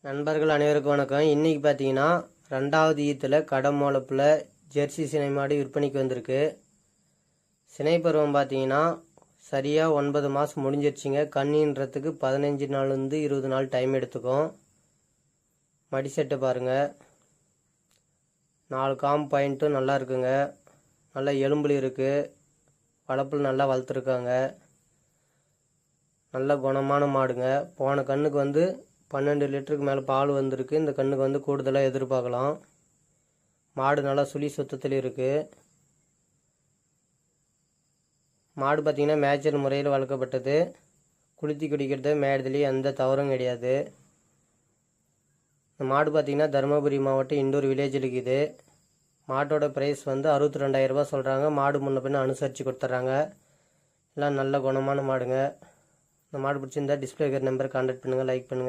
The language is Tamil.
நண்பர்கள் அனைவருக்கும் வணக்கம். இன்றைக்கி பார்த்தீங்கன்னா 2வது ஈத்தில் கடமோளப்பில் ஜெர்சி சினை மாடு விற்பனைக்கு வந்திருக்கு. சினை பருவம் பார்த்தீங்கன்னா சரியாக 9 மாதம் முடிஞ்சிருச்சுங்க. கண்ணின்றதுக்கு 15 நாள்லேருந்து 20 நாள் டைம் எடுத்துக்கும். மடி செட்டை பாருங்கள், 4 காம்பு பாயிண்ட்டும் நல்லா இருக்குங்க. நல்லா எலும்புல இருக்குது, வளர்ப்பில் நல்லா வளர்த்துருக்காங்க. நல்ல குணமான மாடுங்க. போன கண்ணுக்கு 12 லிட்டருக்கு மேலே பால் வந்திருக்கு. இந்த கண்ணுக்கு கூடுதலாக எதிர்பார்க்கலாம். மாடு நல்லா சுழி சுத்தத்தில் இருக்குது. மாடு பார்த்திங்கன்னா மேய்ச்சல் முறையில் வளர்க்கப்பட்டது. குளித்தி குடிக்கிறது மேய்றதுலேயே எந்த தவறும் கிடையாது. இந்த மாடு பார்த்திங்கன்னா தருமபுரி மாவட்டம் இண்டூர் வில்லேஜில் இருக்குது. மாட்டோட ப்ரைஸ் 62,000 ரூபா சொல்கிறாங்க. மாடு முன்ன பின்ன அனுசரித்து கொடுத்துட்றாங்க. எல்லாம் நல்ல குணமான மாடுங்க. இந்த மாடு பிடிச்சிருந்தா டிஸ்பிளே இருக்கிற நம்பரை கான்டாக்ட் பண்ணுங்கள், லைக் பண்ணுங்கள்.